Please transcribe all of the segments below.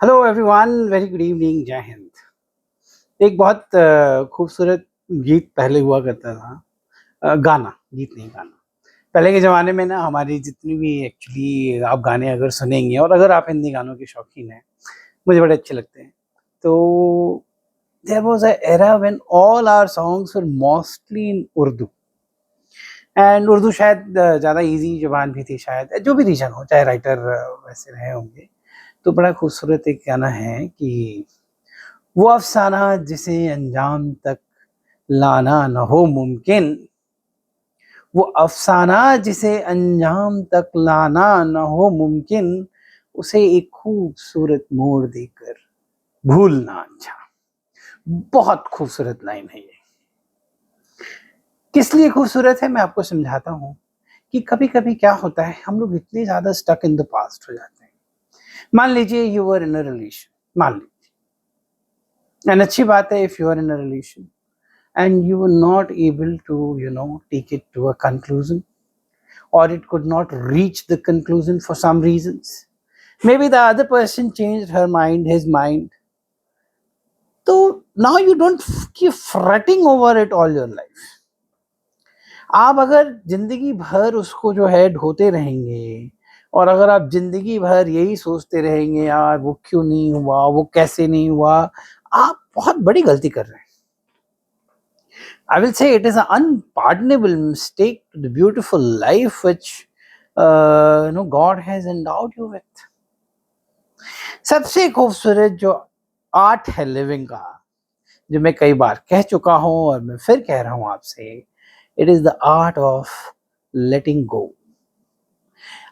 Hello everyone, very good evening, जय हिंद। एक बहुत खूबसूरत गीत पहले हुआ करता था। गाना, गीत नहीं गाना। पहले के ज़माने में ना हमारी जितनी भी एक्चुअली आप गाने अगर सुनेंगे और अगर आप हिंदी गानों के शौकीन हैं, मुझे बड़े अच्छे लगते हैं। तो there was a era when all our songs were mostly in Urdu and Urdu शायद ज़्यादा ईज़ी ज़ुबान भी थी शायद, जो भी रीज़न हो, चाहे राइटर वैसे रहे होंगे। तो बड़ा खूबसूरत एक गाना है कि वो अफ़साना जिसे अंजाम तक लाना न हो मुमकिन, वो अफ़साना जिसे अंजाम तक लाना न हो मुमकिन, उसे एक खूबसूरत मोड़ देकर भूलना अच्छा। बहुत खूबसूरत लाइन है ये। किस लिए खूबसूरत है मैं आपको समझाता हूँ कि कभी-कभी क्या होता है, हम लोग इतने ज़्यादा स्टक इन द पास्ट हो जाते हैं। मान लीजिए you were in a relation, मान लीजिए, एंड अच्छी बात है if you are in a relation and you were not able to take it to a conclusion, or it could not reach the conclusion for some reasons. Maybe the other person changed her mind, his mind. So now you don't keep fretting over it all your life. आप अगर जिंदगी भर उसको जो है ढोते रहेंगे और अगर आप जिंदगी भर यही सोचते रहेंगे यार वो क्यों नहीं हुआ, वो कैसे नहीं हुआ, आप बहुत बड़ी गलती कर रहे हैं। I will say it is an unpardonable mistake to the beautiful life which God has endowed you with. सबसे खूबसूरत जो आर्ट है लिविंग का, जो मैं कई बार कह चुका हूं और मैं फिर कह रहा हूं आपसे, it is the art of letting go.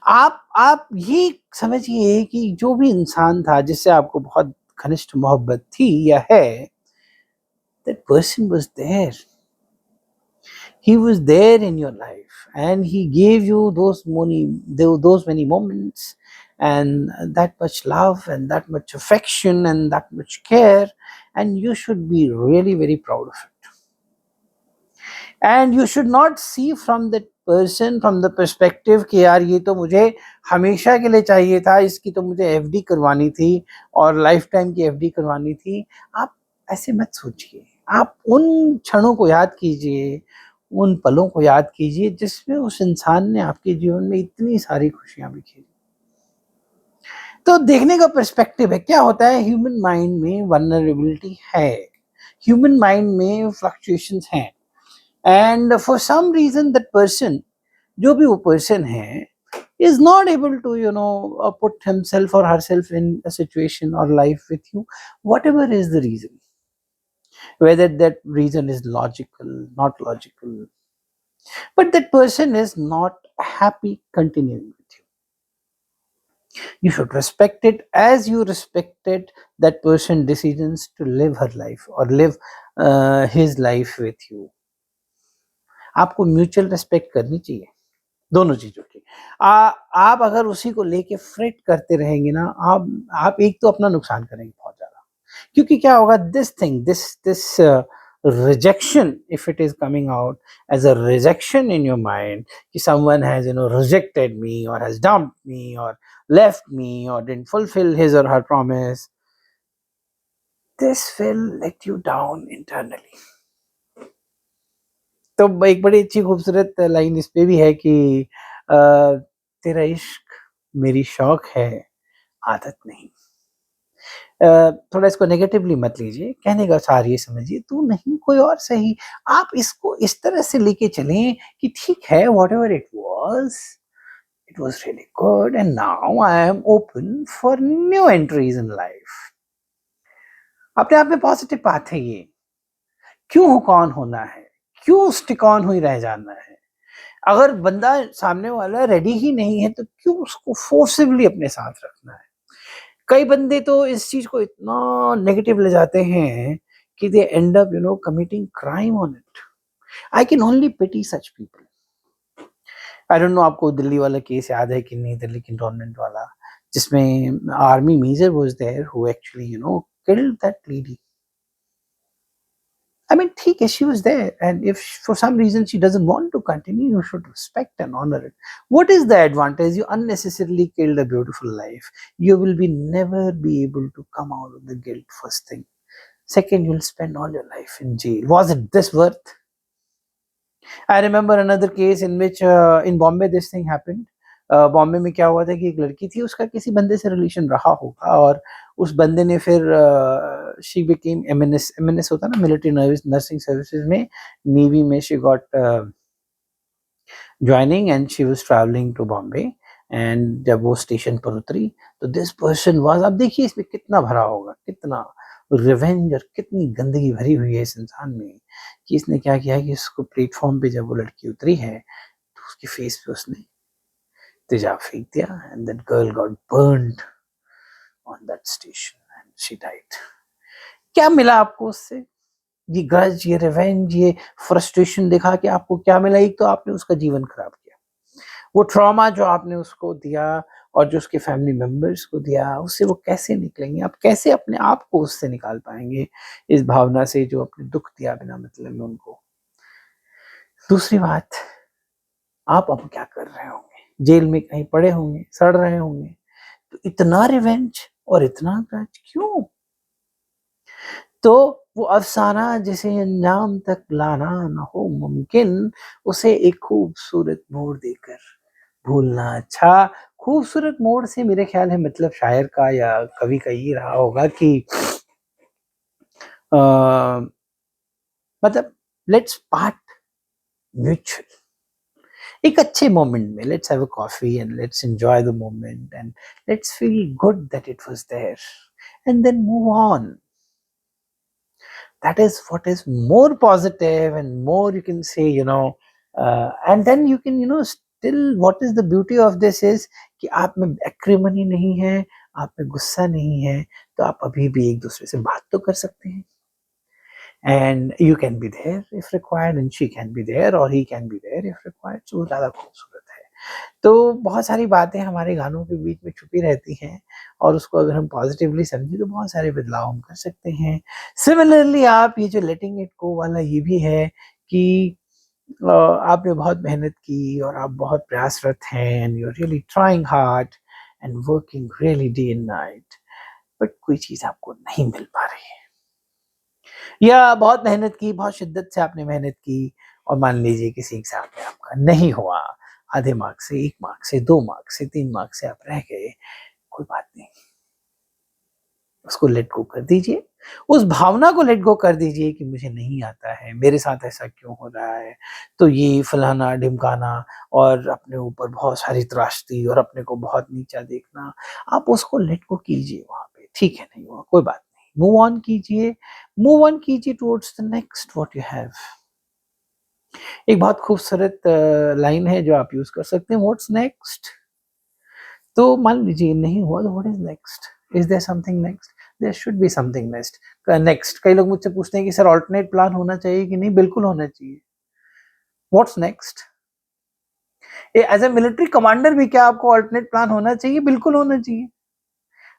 आप ये समझिए कि जो भी इंसान था जिससे आपको बहुत घनिष्ठ मोहब्बत थी या है, that person was there. He was there in your life and he gave you those many moments and that much love and that much affection and that much care, and you should be really very proud of it. And you should not see from that person from the perspective कि यार ये तो मुझे हमेशा के लिए चाहिए था, इसकी तो मुझे एफडी करवानी थी और लाइफ टाइम की एफडी करवानी थी। आप ऐसे मत सोचिए। आप उन क्षणों को याद कीजिए, उन पलों को याद कीजिए जिसमें उस इंसान ने आपके जीवन में इतनी सारी खुशियां बिखेरी। तो देखने का पर्सपेक्टिव है। क्या होता है, ह्यूमन माइंड में वल्नरेबिलिटी है, ह्यूमन माइंड में फ्लक्चुएशंस हैं, and for some reason that person, जो भी वो पर्सन है, is not able to put himself or herself in a situation or life with you, whatever is the reason, whether that reason is logical, not logical, but that person is not happy continuing with you should respect it as you respected that person decisions to live her life or live his life with you. आपको mutual respect करनी चाहिए दोनों चीजों की। आप अगर उसी को लेके फ्रेट करते रहेंगे ना, आप एक तो अपना नुकसान करेंगे बहुत ज्यादा, क्योंकि क्या होगा, this rejection, if it is coming out as a rejection in your mind कि someone has rejected me or has dumped me or left me or didn't fulfill his or her promise, this will let you down internally. तो एक बड़ी अच्छी खूबसूरत line इस पे भी है कि अ, तेरा इश्क मेरी शौक है, आदत नहीं। थोड़ा इसको नेगेटिवली मत लीजिए, कहने का सार ये समझिए, तू नहीं कोई और सही। आप इसको इस तरह से लेके चलें कि ठीक है, whatever it was really good and now I am open for new entries in life. अपने आप में पॉजिटिव बात है ये। क्यों हो कौन होना है, क्यों स्टिक ऑन हुई रह जाना है। अगर बंदा सामने वाला रेडी ही नहीं है तो क्यों उसको फोर्सिबली अपने साथ रखना है। कई बंदे तो इस चीज को इतना नेगेटिव ले जाते हैं कि they end up committing crime on it. I can only pity such people. I don't know आपको दिल्ली वाला केस याद है कि नहीं, दिल्ली कैंटोनमेंट वाला, जिसमें army major was there who actually killed that lady. I mean, ठीक है, she was there, and if for some reason she doesn't want to continue, you should respect and honor it. What is the advantage? You unnecessarily killed a beautiful life. You will be never be able to come out of the guilt. First thing. Second, you'll spend all your life in jail. Was it this worth? I remember another case in which in Bombay this thing happened. Bombay में क्या हुआ था कि एक लड़की थी, उसका किसी बंदे से रिलेशन रहा होगा और उस बंदे ने फिर शी बिकेम एमएनएस, एमएनएस होता है ना, मिलिट्री नर्सिंग सर्विसेज में, नेवी में she got joining and she was travelling to Bombay. And जब वो स्टेशन पर उतरी तो दिस पर्सन वाज, अब देखिए इसमें कितना भरा होगा, कितना रिवेंज और कितनी गंदगी भरी हुई है इस इंसान में, कि इसने क्या किया कि उसको प्लेटफॉर्म पे जब वो लड़की उतरी है तो उसके फेस पे उसने तेजाब फेंक दिया, and that girl got burned on that station and she died. क्या मिला आपको उससे? ये ग्रज, ये रिवेंज, ये फ्रस्ट्रेशन दिखा के आपको क्या मिला? एक तो आपने उसका जीवन खराब किया, वो ट्रॉमा जो आपने उसको दिया और जो उसके फैमिली मेंबर्स को दिया, उससे वो कैसे निकलेंगे? आप कैसे अपने आप को उससे निकाल पाएंगे, इस भावना से जो आपने दुख दिया बिना मतलब में उनको? दूसरी बात, आप अब क्या कर रहे होंगे? जेल में कहीं पड़े होंगे, सड़ रहे होंगे, तो इतना रिवेंज और इतना ग्रज क्यों? तो वो अफसाना जिसे अंजाम तक लाना न हो मुमकिन, उसे एक खूबसूरत मोड़ देकर भूलना अच्छा। खूबसूरत मोड़ से मेरे ख्याल है मतलब शायर का या कवि का ये रहा होगा कि अ, मतलब लेट्स पार्ट म्यूचुअल, एक अच्छे मोमेंट में, let's have a coffee and let's enjoy the moment and let's feel good that it was there and then move on. That is what is more positive and more, you can say, and then you can, still what is the beauty of this is कि आप में एक्रिमनी नहीं है, आप में गुस्सा नहीं है, तो आप अभी भी एक दूसरे से बात तो कर सकते हैं, and you can be there if required and she can be there or he can be there if required, so ज़्यादा खूबसूरत है। तो बहुत सारी बातें हमारे गानों के बीच में छुपी रहती हैं और उसको अगर हम पॉजिटिवली समझें तो बहुत सारे बदलाव हम कर सकते हैं। सिमिलरली आप ये जो लेटिंग इट गो वाला ये भी है कि आपने बहुत मेहनत की और आप बहुत प्रयासरत हैं and you are really trying hard and working really day and night, but कोई चीज़ आपको नहीं मिल पा रही है, या बहुत मेहनत की, बहुत शिद्दत से आपने मेहनत की और मान लीजिए किसी एग्ज़ाम में आपका नहीं हुआ, आधे मार्क्स से, 1 मार्क से, 2 मार्क से, 3 मार्क से आप रह गए, कोई बात नहीं। उसको लेट गो कर दीजिए, उस भावना को लेट गो कर दीजिए कि मुझे नहीं आता है, मेरे साथ ऐसा क्यों हो रहा है, तो ये फलाना-ढिमकाना और अपने ऊपर बहुत सारी त्रासदी और अपने को बहुत नीचा देखना, आप उसको लेट गो कीजिए वहाँ पे, ठीक है नहीं हुआ, कोई बात नहीं, मूव ऑन कीजिए towards the next what you have. एक बहुत खूबसूरत लाइन है जो आप यूज़ कर सकते हैं, व्हाट्स नेक्स्ट? तो मान लीजिए नहीं हुआ तो what is next? Is there something next? There should be something next. कई लोग मुझसे पूछते हैं कि सर अल्टरनेट प्लान होना चाहिए कि नहीं? बिल्कुल होना चाहिए। What's next? As a military commander भी क्या आपको अल्टरनेट प्लान होना चाहिए? बिल्कुल होना चाहिए।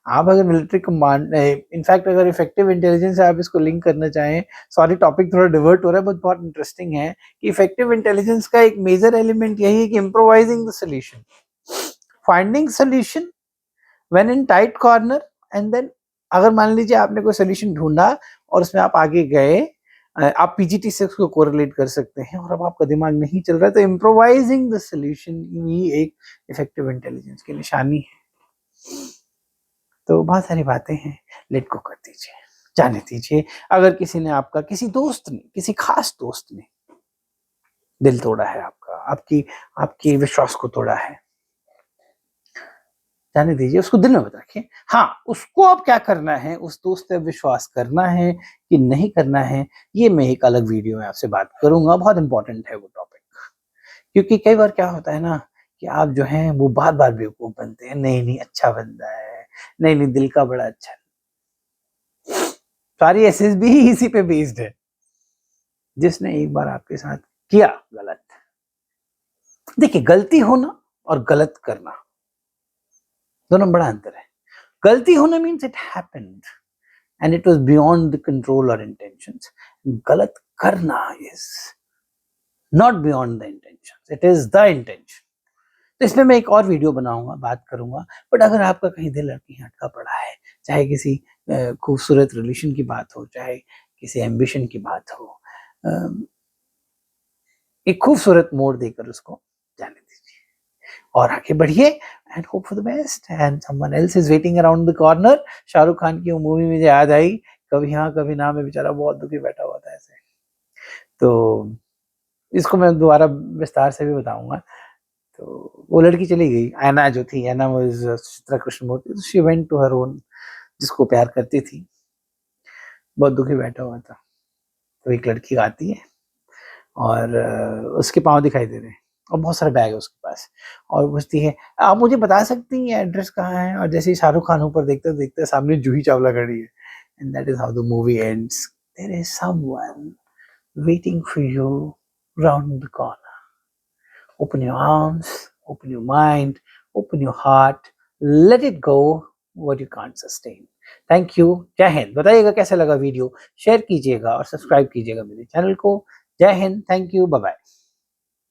आप अगर मिलिट्री कमांड इनफैक्ट अगर इफेक्टिव इंटेलिजेंस से आप इसको लिंक करना चाहें, सॉरी टॉपिक थोड़ा डिवर्ट हो रहा है बट बहुत इंटरेस्टिंग है कि इफेक्टिव इंटेलिजेंस का एक मेजर एलिमेंट यही है कि improvising the solution, finding solution when in tight corner, and then अगर मान लीजिए आपने कोई सॉल्यूशन ढूंढा और उसमें आप आगे गए, आप पीजीटी से उसको कोरिलेट कर सकते हैं और अब आपका दिमाग नहीं चल रहा है तो इम्प्रोवाइजिंग द सॉल्यूशन ही एक इफेक्टिव इंटेलिजेंस की निशानी है। तो बहुत सारी बातें हैं, लेट गो कर दीजिए, जाने दीजिए। अगर किसी ने आपका, किसी दोस्त ने, किसी खास दोस्त ने दिल तोड़ा है आपका, आपकी आपकी विश्वास को तोड़ा है, जाने दीजिए, उसको दिल में मत रखिए। हाँ, उसको अब क्या करना है, उस दोस्त पे विश्वास करना है कि नहीं करना है, ये मैं एक अलग वीडियो में आपसे बात करूँगा, बहुत इम्पोर्टेंट है वो टॉपिक। क्योंकि कई बार क्या होता है ना कि आप जो हैं वो बार-बार बेवकूफ़ बनते हैं, नहीं, अच्छा बंदा है, नहीं, दिल का बड़ा अच्छा, सारी एसएसबी ही इसी पे बेस्ड है। जिसने एक बार आपके साथ किया गलत, देखिए गलती होना और गलत करना दोनों में बड़ा अंतर है। गलती होना means it happened, and it was beyond the control or intentions. गलत करना is not beyond the intentions, it is the intention. तो इसमें मैं एक और वीडियो बनाऊंगा, बात करूंगा. बट अगर आपका कहीं दिल कहीं अटका पड़ा है, चाहे किसी खूबसूरत रिलेशन की बात हो, चाहे किसी एम्बिशन की बात हो, एक खूबसूरत मोड़ देकर उसको जाने दीजिए और आगे बढ़िए and hope for the best. And someone else is waiting around the corner. Shahrukh Khan की वो मूवी मुझे याद आई, कभी हाँ कभी ना, में बेचारा बहुत दुखी बैठा हुआ था ऐसे. तो इसको मैं दोबारा विस्तार से भी बताऊंगा. तो वो लड़की चली गई, ऐना जो थी, Anna was Chitra Krishnamurthy. She went to her own, जिसको प्यार करती थी. बहुत दुखी बैठा हुआ था. तो एक लड़की आती है और उसके पाँव दिखाई दे रहे हैं और बहुत सारा बैग है उसके पास, और पूछती है, आप मुझे बता सकती हैं एड्रेस कहाँ है? और जैसे ही शाहरुख खान ऊपर देखते देखते सामने जूही चावला खड़ी है. And that is how the movie ends. There is someone waiting for you round the corner. Open your arms, open your mind, open your heart, let it go what you can't sustain. Thank you. जय हिंद. बताइएगा कैसा लगा video, share कीजिएगा और subscribe कीजिएगा मेरे channel को. जय हिंद. Thank you. Bye bye.